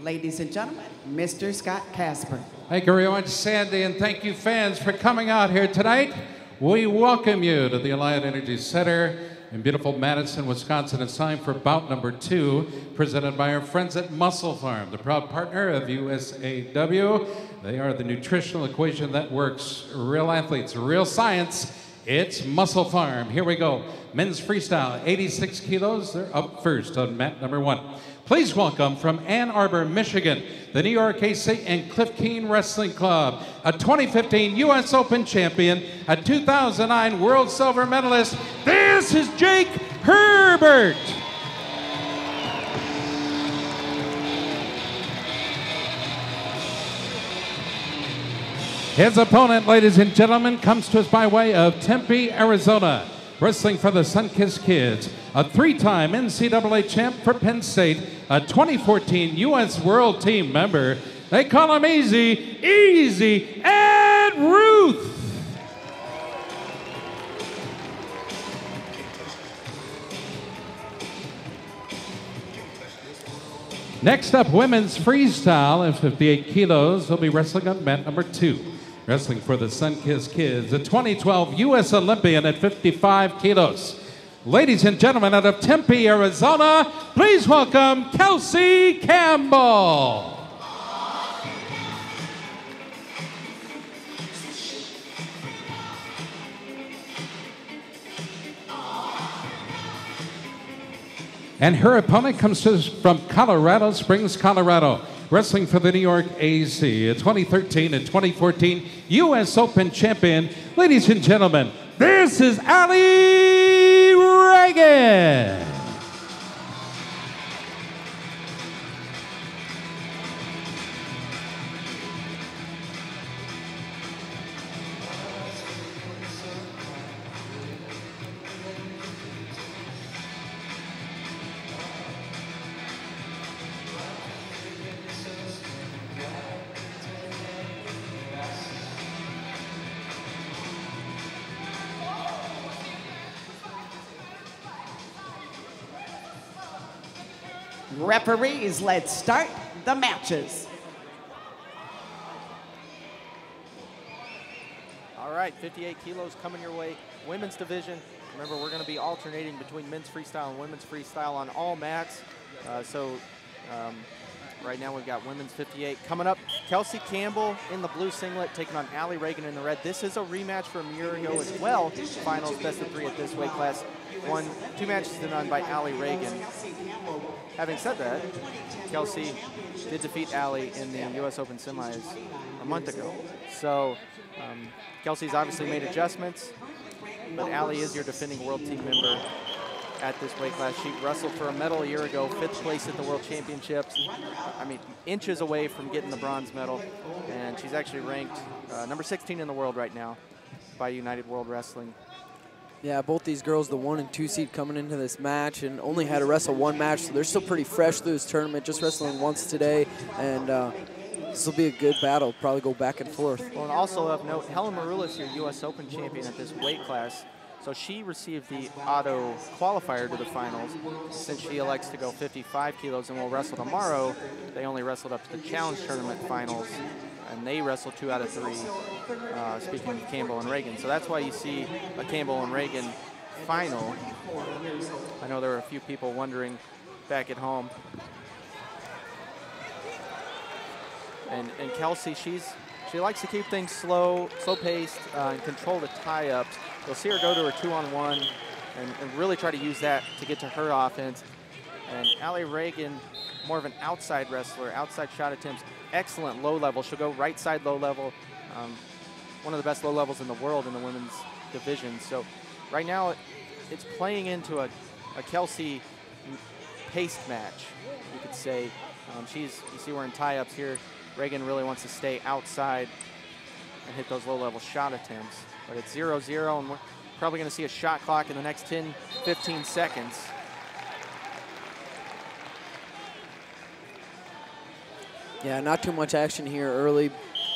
Ladies and gentlemen, Mr. Scott Casper. Thank you very much, Sandy, and thank you, fans, for coming out here tonight. We welcome you to the Alliant Energy Center in beautiful Madison, Wisconsin. It's time for bout number 2, presented by our friends at Muscle Farm, the proud partner of USAW. They are the nutritional equation that works. Real athletes, real science. It's Muscle Farm. Here we go. Men's freestyle, 86 kilos. They're up first on mat number 1. Please welcome from Ann Arbor, Michigan, the New York AC and Cliff Keen Wrestling Club, a 2015 U.S. Open champion, a 2009 World Silver medalist. This is Jake Herbert. His opponent, ladies and gentlemen, comes to us by way of Tempe, Arizona, wrestling for the Sunkist Kids, a 3-time NCAA champ for Penn State, a 2014 U.S. World Team member. They call him Easy Ed Ruth. Next up, women's freestyle at 58 kilos. They'll be wrestling on mat number 2. Wrestling for the Sunkist Kids, a 2012 U.S. Olympian at 55 kilos. Ladies and gentlemen, out of Tempe, Arizona, please welcome Kelsey Campbell. And her opponent comes to us from Colorado Springs, Colorado, wrestling for the New York AC, a 2013 and 2014 U.S. Open champion. Ladies and gentlemen, this is Alli Ragan. Referees, let's start the matches. All right, 58 kilos coming your way. Women's division. Remember, we're going to be alternating between men's freestyle and women's freestyle on all mats. Right now we've got women's 58 coming up. Kelsey Campbell in the blue singlet taking on Alli Ragan in the red. This is a rematch from a year ago as well. Finals best of 3 at this weight class. 2 matches done by Alli Ragan. Having said that, Kelsey did defeat Alli in the U.S. Open semis a month ago. So Kelsey's obviously made adjustments, but Alli is your defending world team member at this weight class. She wrestled for a medal a year ago, 5th place at the World Championships. I mean, inches away from getting the bronze medal, and she's actually ranked number 16 in the world right now by United World Wrestling. Yeah, both these girls, the 1 and 2 seed coming into this match, and only had to wrestle 1 match, so they're still pretty fresh through this tournament, just wrestling once today, and this will be a good battle, probably go back and forth. Well, and also of note, Helen Maroulis, your U.S. Open champion at this weight class, so she received the auto qualifier to the finals. Since she elects to go 55 kilos and will wrestle tomorrow, they only wrestled up to the challenge tournament finals, and they wrestled 2 out of 3, speaking of Campbell and Ragan. So that's why you see a Campbell and Ragan final. I know there were a few people wondering back at home. And Kelsey, she likes to keep things slow-paced, and control the tie-ups. You'll see her go to her 2-on-1 and really try to use that to get to her offense. And Alli Ragan, more of an outside wrestler, outside shot attempts, excellent low level. She'll go right side low level, one of the best low levels in the world in the women's division. So right now it's playing into a Kelsey paced match, you could say. You see we're in tie-ups here. Ragan really wants to stay outside and hit those low-level shot attempts. But it's 0-0, and we're probably going to see a shot clock in the next 10, 15 seconds. Yeah, not too much action here early.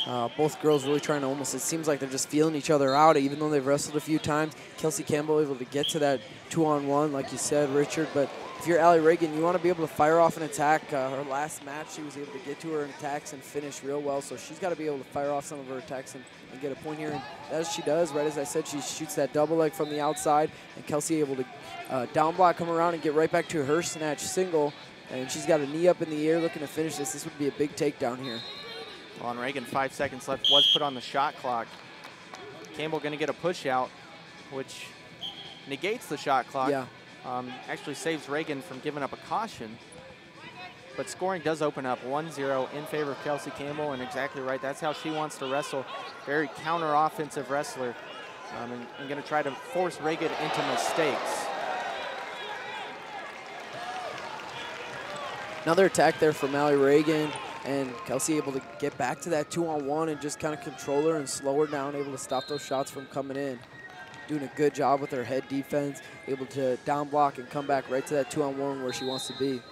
Both girls really trying to almost, it seems like they're just feeling each other out, even though they've wrestled a few times. Kelsey Campbell able to get to that 2-on-1, like you said, Richard, but if you're Alli Ragan, you want to be able to fire off an attack. Her last match, she was able to get to her attacks and finish real well, so she's got to be able to fire off some of her attacks and get a point here. And as she does, right as I said, she shoots that double leg from the outside, and Kelsey able to down block, come around, and get right back to her snatch single. And she's got a knee up in the air looking to finish this. This would be a big takedown here. On Ragan, 5 seconds left, was put on the shot clock. Campbell going to get a push out, which negates the shot clock. Yeah. Actually saves Ragan from giving up a caution. But scoring does open up 1-0 in favor of Kelsey Campbell, and exactly right, that's how she wants to wrestle. Very counter-offensive wrestler, and going to try to force Ragan into mistakes. Another attack there from Alli Ragan, and Kelsey able to get back to that 2-on-1 and just kind of control her and slow her down, able to stop those shots from coming in. Doing a good job with her head defense, able to down block and come back right to that 2-on-1 where she wants to be.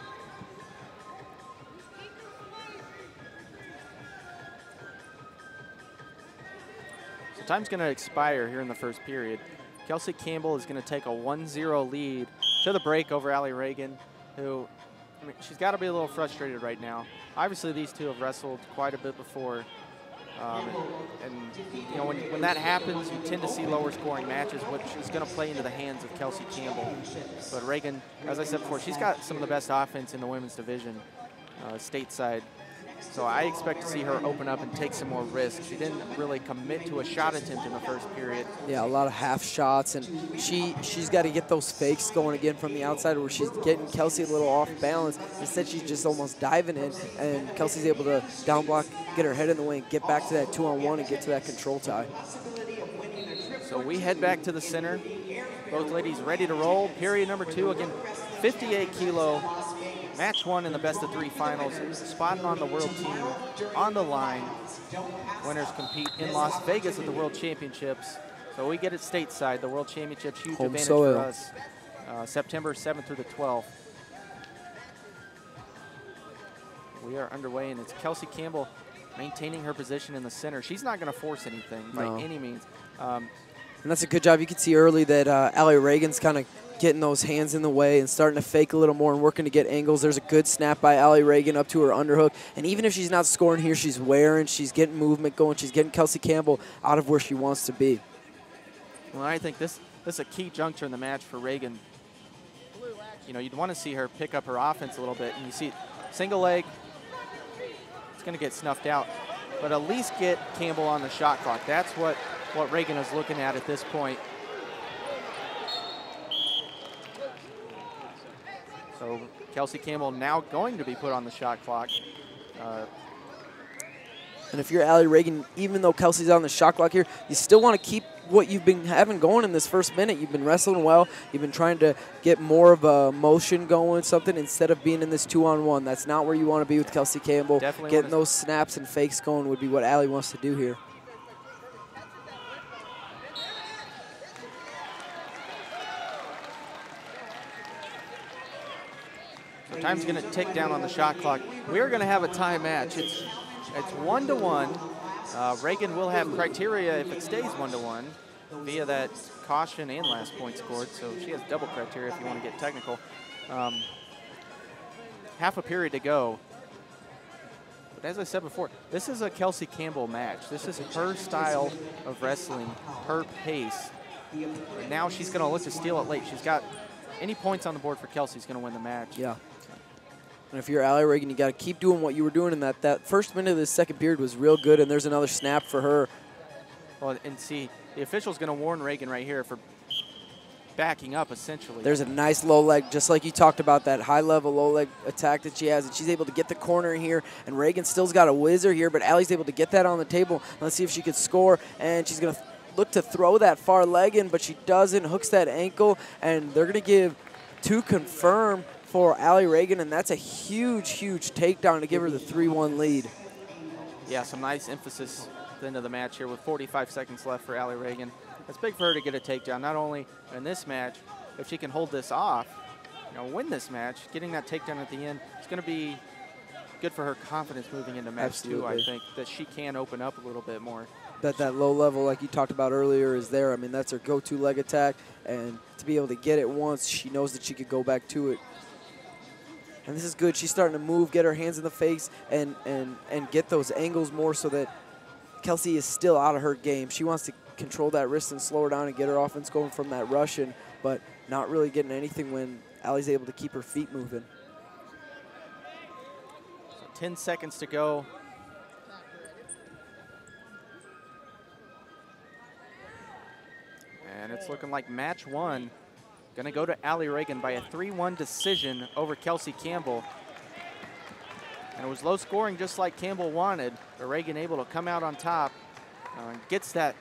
So time's going to expire here in the first period. Kelsey Campbell is going to take a 1-0 lead to the break over Alli Ragan, who, I mean, she's got to be a little frustrated right now. Obviously, these two have wrestled quite a bit before. And you know, when that happens, you tend to see lower scoring matches, which is going to play into the hands of Kelsey Campbell. But Ragan, as I said before, she's got some of the best offense in the women's division, stateside. So I expect to see her open up and take some more risks. She didn't really commit to a shot attempt in the first period. Yeah, a lot of half shots, and she's got to get those fakes going again from the outside where she's getting Kelsey a little off balance. Instead, she's just almost diving in, and Kelsey's able to down block, get her head in the way, and get back to that 2-on-1 and get to that control tie. So we head back to the center. Both ladies ready to roll. Period number 2, again, 58 kilo. Match 1 in the best of 3 finals. Spotting on the world team on the line. Winners compete in Las Vegas at the World Championships. So we get it stateside. The World Championships, huge Home advantage soil for us. September 7th through the 12th. We are underway, and it's Kelsey Campbell maintaining her position in the center. She's not going to force anything by any means. And that's a good job. You can see early that Alli Ragan's kind of getting those hands in the way and starting to fake a little more and working to get angles. There's a good snap by Alli Ragan up to her underhook. And even if she's not scoring here, she's wearing, she's getting movement going, she's getting Kelsey Campbell out of where she wants to be. Well, I think this is a key juncture in the match for Ragan. You know, you'd want to see her pick up her offense a little bit. And you see single leg, it's going to get snuffed out. But at least get Campbell on the shot clock. That's what Ragan is looking at this point. So Kelsey Campbell now going to be put on the shot clock. And if you're Alli Ragan, even though Kelsey's on the shot clock here, you still want to keep what you've been having going in this first minute. You've been wrestling well. You've been trying to get more of a motion going, something, instead of being in this 2-on-1. That's not where you want to be with Kelsey Campbell. Definitely getting those snaps and fakes going would be what Alli wants to do here. So time's going to tick down on the shot clock. We're going to have a tie match. It's 1-1. Ragan will have criteria if it stays 1-1 via that caution and last point scored. So she has double criteria if you want to get technical. Half a period to go. But as I said before, this is a Kelsey Campbell match. This is her style of wrestling, her pace. And now she's going to look to steal it late. She's got any points on the board for Kelsey's going to win the match. Yeah. And if you're Alli Ragan, you got to keep doing what you were doing in that first minute of the second period was real good, and there's another snap for her. Well, and see, the official's going to warn Ragan right here for backing up, essentially. There's a nice low leg, just like you talked about, that high-level low leg attack that she has, and she's able to get the corner here, and Ragan still's got a whizzer here, but Alli's able to get that on the table. Let's see if she could score, and she's going to look to throw that far leg in, but she doesn't, hooks that ankle, and they're going to give 2 confirm for Alli Ragan, and that's a huge, huge takedown to give her the 3-1 lead. Yeah, some nice emphasis at the end of the match here with 45 seconds left for Alli Ragan. It's big for her to get a takedown, not only in this match, if she can hold this off, win this match, getting that takedown at the end, it's going to be good for her confidence moving into match 2, I think, that she can open up a little bit more. That low level, like you talked about earlier, is there. I mean, that's her go-to leg attack, and to be able to get it once, she knows that she could go back to it And this is good. She's starting to move, get her hands in the face, and get those angles more so that Kelsey is still out of her game. She wants to control that wrist and slow her down and get her offense going from that Russian, but not really getting anything when Alli's able to keep her feet moving. So 10 seconds to go. And it's looking like match one. Going to go to Alli Ragan by a 3-1 decision over Kelsey Campbell. And it was low scoring just like Campbell wanted, but Ragan able to come out on top. Gets that